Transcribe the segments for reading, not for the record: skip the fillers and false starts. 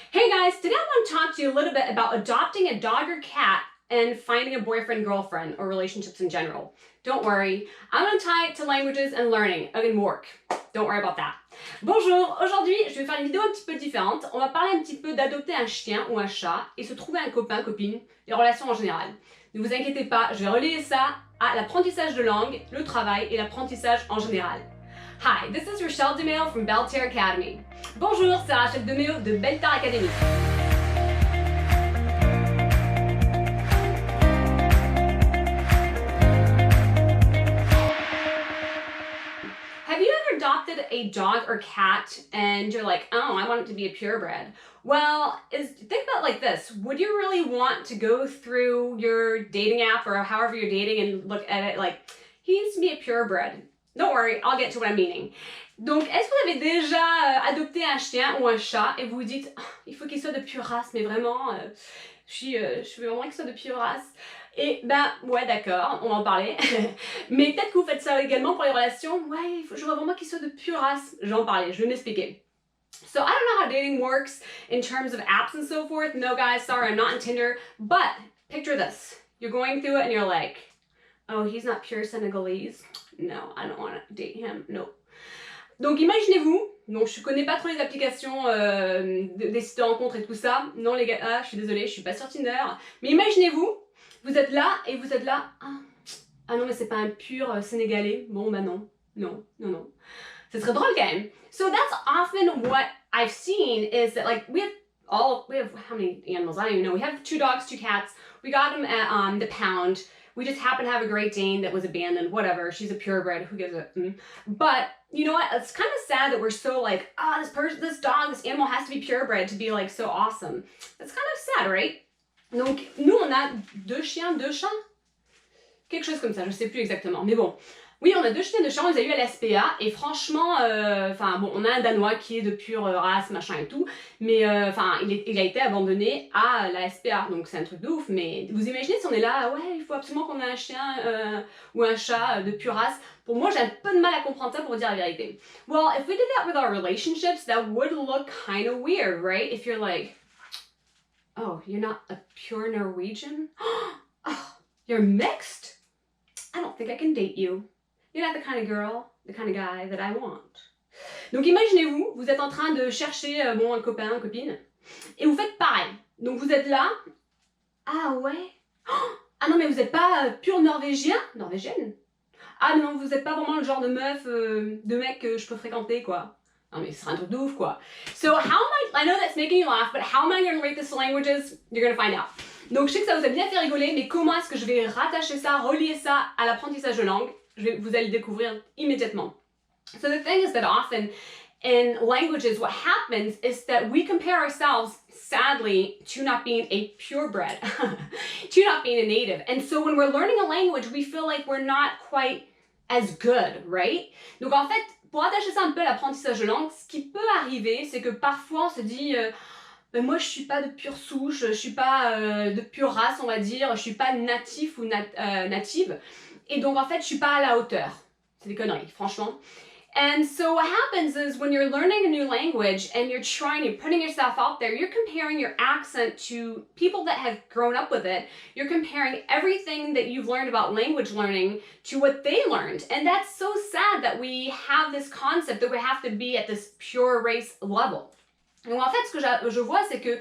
Hey guys, today I want to talk to you a little bit about adopting a dog or cat and finding a boyfriend, girlfriend, or relationships in general. Don't worry, I'm going to tie it to languages and learning and work. Don't worry about that. Bonjour, aujourd'hui je vais faire une vidéo un petit peu différente. On va parler un petit peu d'adopter un chien ou un chat et se trouver un copain, copine, les relations en général. Ne vous inquiétez pas, je vais relier ça à l'apprentissage de langue, le travail et l'apprentissage en général. Hi, this is Rachele DeMeo from Belter Academy. Bonjour, c'est Rachèle DeMéo de Belter Academy. Have you ever adopted a dog or cat and you're like, oh, I want it to be a purebred? Well, think about it like this. Would you really want to go through your dating app or however you're dating and look at it like, he needs to be a purebred? Don't worry, I'll get to what I'm meaning. Donc, est-ce que vous avez déjà adopté un chien ou un chat et vous vous dites, oh, il faut qu'il soit de pure race, mais vraiment, je veux vraiment qu'il soit de pure race. Et ben, ouais, d'accord, on va en parler. Mais peut-être que vous faites ça également pour les relations. Ouais, je veux vraiment qu'il soit de pure race. Je vais en parler, je vais m'expliquer. So, I don't know how dating works in terms of apps and so forth. No, guys, sorry, I'm not on Tinder. But, picture this. You're going through it and you're like, oh, he's not pure Senegalese. No, I don't want to date him. No. Donc imaginez-vous, donc je connais pas trop les applications des sites de rencontres et tout ça. Non les gars, je suis désolée, je suis pas sur Tinder. Mais imaginez-vous, vous êtes là et vous êtes là. Ah non mais c'est pas un pur Sénégalais. Bon bah non, non. Ce serait drôle quand même. So that's often what I've seen is that like we have how many animals? I don't even know. We have 2 dogs, 2 cats. We got them at the pound. We just happened to have a Great Dane that was abandoned, whatever. She's a purebred, who gives a But, you know what, it's kind of sad that we're so like, this dog, this animal has to be purebred to be like so awesome. That's kind of sad, right? Donc, nous, on a 2 chiens, 2 chats? Quelque chose comme ça, je sais plus exactement, mais bon. Oui, on a 2 chiens, 2 chats, on les a eu à la SPA, et franchement, bon, on a un Danois qui est de pure race, machin et tout, mais il a été abandonné à la SPA, donc c'est un truc de ouf, mais vous imaginez si on est là, ouais, il faut absolument qu'on ait un chien ou un chat de pure race. Pour moi, j'ai un peu de mal à comprendre ça pour dire la vérité. Well, if we did that with our relationships, that would look kind of weird, right? If you're like, oh, you're not a pure Norwegian? Oh, you're mixed? I don't think I can date you. You're not the kind of girl, the kind of guy that I want. Donc imaginez-vous, vous êtes en train de chercher un copain, une copine, et vous faites pareil. Donc vous êtes là, ah ouais, ah non mais vous n'êtes pas pur norvégien, norvégienne. Ah non, vous n'êtes pas vraiment le genre de meuf, de mec que je peux fréquenter quoi. Non mais ce serait un truc de ouf quoi. So I know that's making you laugh, but how am I going to rate this to languages? You're going to find out. Donc je sais que ça vous a bien fait rigoler, mais comment est-ce que je vais rattacher ça, relier ça à l'apprentissage de langue? Vous allez le découvrir immédiatement. So the thing is that often in languages, what happens is that we compare ourselves, sadly, to not being a purebred, to not being a native. And so when we're learning a language, we feel like we're not quite as good, right? Donc en fait, pour attacher ça un peu à l'apprentissage de langue, ce qui peut arriver, c'est que parfois on se dit... Ben moi je suis pas de pure souche, je suis pas de pure race on va dire, je suis pas natif ou native et donc en fait je suis pas à la hauteur. C'est des conneries franchement. And so what happens is when you're learning a new language and you're putting yourself out there, you're comparing your accent to people that have grown up with it. You're comparing everything that you've learned about language learning to what they learned. And that's so sad that we have this concept that we have to be at this pure race level. Donc en fait, ce que je vois, c'est que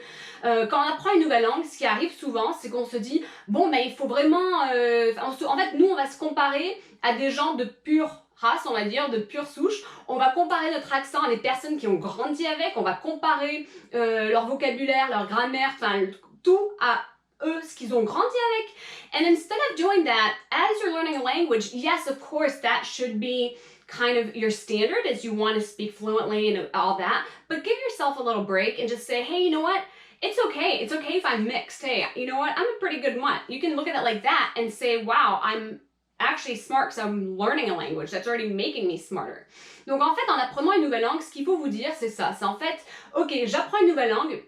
quand on apprend une nouvelle langue, ce qui arrive souvent, c'est qu'on se dit, bon, mais il faut vraiment... en fait, nous, on va se comparer à des gens de pure race, on va dire, de pure souche. On va comparer notre accent à des personnes qui ont grandi avec, on va comparer leur vocabulaire, leur grammaire, enfin, tout à eux, ce qu'ils ont grandi avec. And instead of doing that, as you're learning a language, yes, of course, that should be... kind of your standard as you want to speak fluently and all that, but give yourself a little break and just say, hey, you know what? It's okay if I'm mixed. Hey, you know what? I'm a pretty good mutt. You can look at it like that and say, wow, I'm actually smart because I'm learning a language that's already making me smarter. Donc en fait, en apprenant une nouvelle langue, ce qu'il faut vous dire, c'est ça. C'est en fait, ok, j'apprends une nouvelle langue,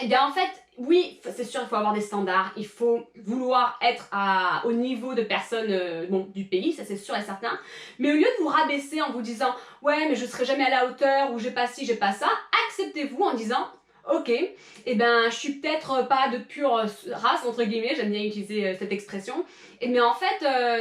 et bien en fait, oui, c'est sûr, il faut avoir des standards, il faut vouloir être au niveau de personnes du pays, ça c'est sûr et certain, mais au lieu de vous rabaisser en vous disant « Ouais, mais je serai jamais à la hauteur » ou « J'ai pas ci, j'ai pas ça », acceptez-vous en disant ok, eh ben je suis peut-être pas de pure race entre guillemets, j'aime bien utiliser cette expression, mais en fait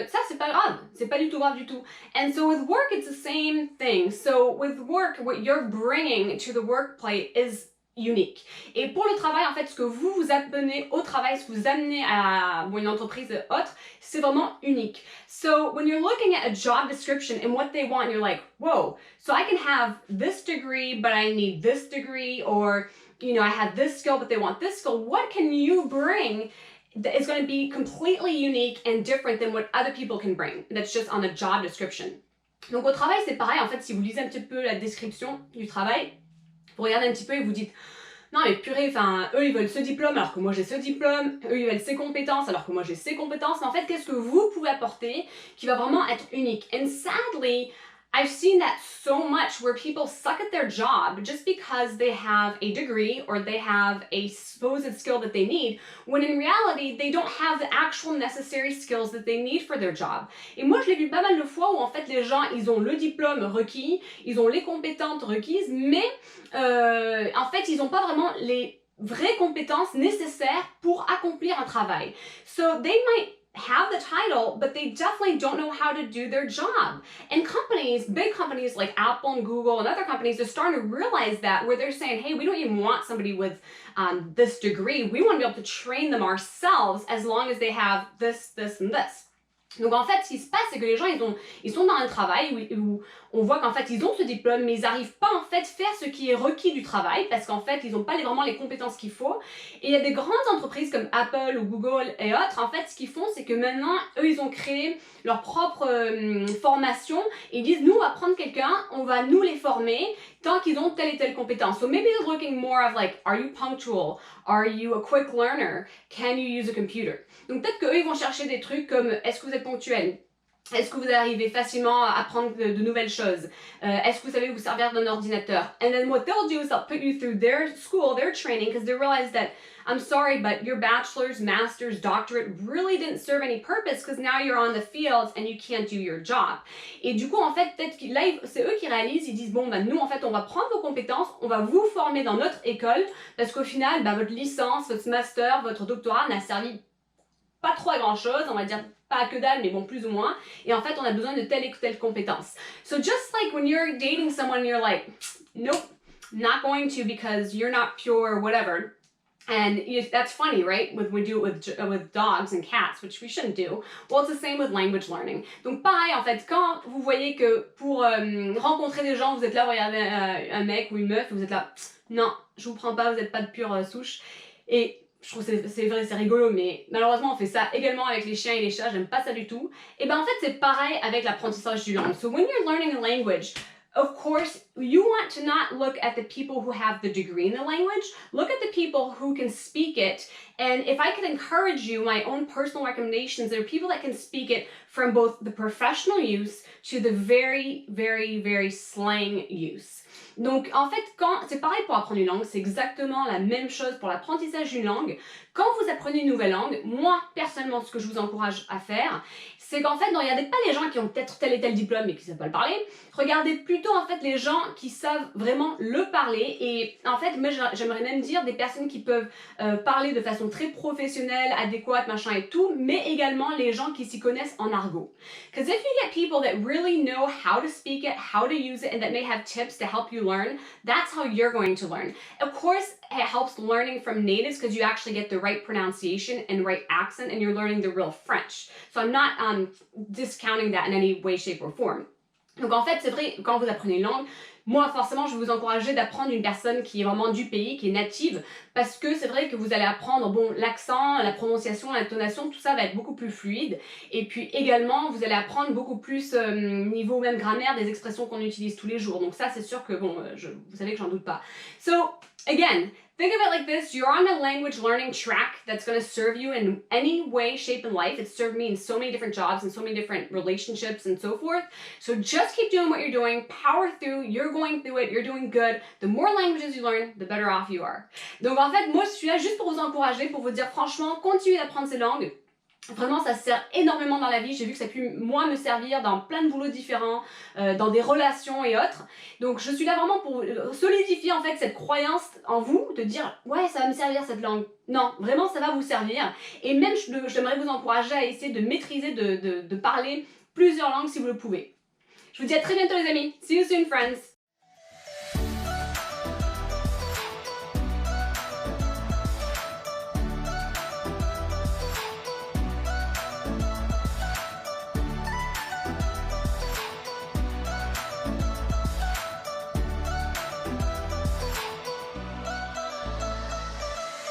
ça c'est pas grave, c'est pas du tout grave du tout. And so with work it's the same thing. So with work, what you're bringing to the workplace is unique. Et pour le travail, en fait, ce que vous amenez au travail, ce que vous amenez à une entreprise autre, c'est vraiment unique. So when you're looking at a job description and what they want, you're like, whoa, so I can have this degree, but I need this degree, or, you know, I have this skill, but they want this skill. What can you bring that is going to be completely unique and different than what other people can bring? That's just on a job description. Donc au travail, c'est pareil. En fait, si vous lisez un petit peu la description du travail, vous regardez un petit peu et vous dites non mais purée, enfin eux ils veulent ce diplôme alors que moi j'ai ce diplôme, eux ils veulent ces compétences alors que moi j'ai ces compétences, mais en fait qu'est-ce que vous pouvez apporter qui va vraiment être unique? And sadly, I've seen that so much where people suck at their job just because they have a degree or they have a supposed skill that they need, when in reality, they don't have the actual necessary skills that they need for their job. Et moi, je l'ai vu pas mal de fois où en fait les gens, ils ont le diplôme requis, ils ont les compétences requises, mais en fait, ils n'ont pas vraiment les vraies compétences nécessaires pour accomplir un travail. So they might have the title, but they definitely don't know how to do their job. And companies, big companies like Apple and Google and other companies are starting to realize that, where they're saying, hey, we don't even want somebody with this degree. We want to be able to train them ourselves as long as they have this, this, and this. Donc en fait, ce qui se passe, c'est que les gens, ils sont dans un travail où on voit qu'en fait, ils ont ce diplôme, mais ils n'arrivent pas en fait faire ce qui est requis du travail parce qu'en fait, ils n'ont pas vraiment les compétences qu'il faut. Et il y a des grandes entreprises comme Apple ou Google et autres, en fait, ce qu'ils font, c'est que maintenant, eux, ils ont créé leur propre formation et ils disent, nous, on va prendre quelqu'un, on va nous les former tant qu'ils ont telle et telle compétence. So maybe they're looking more of like, are you punctual? Are you a quick learner? Can you use a computer? Donc peut-être qu'eux, ils vont chercher des trucs comme, est-ce que vous êtes ponctuel? Est-ce que vous arrivez facilement à apprendre de nouvelles choses? Est-ce que vous savez vous servir d'un ordinateur? And then what they'll do is they'll put you through their school, their training, because they realize that, I'm sorry, but your bachelor's, master's, doctorate really didn't serve any purpose because now you're on the field and you can't do your job. Et du coup, en fait, peut-être que là, c'est eux qui réalisent, ils disent, bon, bah, nous, en fait, on va prendre vos compétences, on va vous former dans notre école parce qu'au final, bah, votre licence, votre master, votre doctorat n'a servi pas trop à grand chose, on va dire pas que dalle, mais bon, plus ou moins. Et en fait, on a besoin de telle et telle compétence. So just like when you're dating someone, you're like, nope, not going to because you're not pure, whatever. And that's funny, right? We do it with dogs and cats, which we shouldn't do. Well, it's the same with language learning. Donc pareil, en fait, quand vous voyez que pour rencontrer des gens, vous êtes là, vous regardez un mec ou une meuf, et vous êtes là, non, je vous prends pas, vous n'êtes pas de pure souche. Et je trouve que c'est vrai, c'est rigolo, mais malheureusement on fait ça également avec les chiens et les chats, j'aime pas ça du tout. Et ben en fait c'est pareil avec l'apprentissage du langue. So when you're learning a language, of course, you want to not look at the people who have the degree in the language, look at the people who can speak it. And if I could encourage you, my own personal recommendations, there are people that can speak it from both the professional use to the very, very, very slang use. Donc en fait, c'est pareil pour apprendre une langue, c'est exactement la même chose pour l'apprentissage d'une langue. Quand vous apprenez une nouvelle langue, moi personnellement ce que je vous encourage à faire, c'est qu'en fait, ne regardez pas les gens qui ont peut-être tel et tel diplôme mais qui ne savent pas le parler, regardez plutôt en fait les gens qui savent vraiment le parler. Et en fait, moi j'aimerais même dire des personnes qui peuvent parler de façon très professionnelle, adéquate, machin et tout, mais également les gens qui s'y connaissent en argot. Because if you get people that really know how to speak it, how to use it, and that may have tips to help you learn, that's how you're going to learn. Of course, it helps learning from natives because you actually get the right pronunciation and right accent and you're learning the real French. So I'm not discounting that in any way, shape, or form. Donc en fait, c'est vrai, quand vous apprenez une langue, moi forcément je vais vous encourager d'apprendre une personne qui est vraiment du pays, qui est native, parce que c'est vrai que vous allez apprendre l'accent, la prononciation, l'intonation, tout ça va être beaucoup plus fluide. Et puis également, vous allez apprendre beaucoup plus niveau même grammaire des expressions qu'on utilise tous les jours. Donc ça, c'est sûr que vous savez que j'en doute pas. So again, think of it like this, you're on a language learning track that's going to serve you in any way, shape, and life. It's served me in so many different jobs and so many different relationships and so forth. So just keep doing what you're doing, power through, you're going through it, you're doing good. The more languages you learn, the better off you are. Donc en fait, moi je suis là juste pour vous encourager, pour vous dire franchement, continuez d'apprendre ces langues. Vraiment, ça sert énormément dans la vie. J'ai vu que ça a pu, moi, me servir dans plein de boulots différents, dans des relations et autres. Donc, je suis là vraiment pour solidifier, en fait, cette croyance en vous, de dire « Ouais, ça va me servir, cette langue. » Non, vraiment, ça va vous servir. Et même, j'aimerais vous encourager à essayer de maîtriser, de parler plusieurs langues si vous le pouvez. Je vous dis à très bientôt, les amis. See you soon, friends.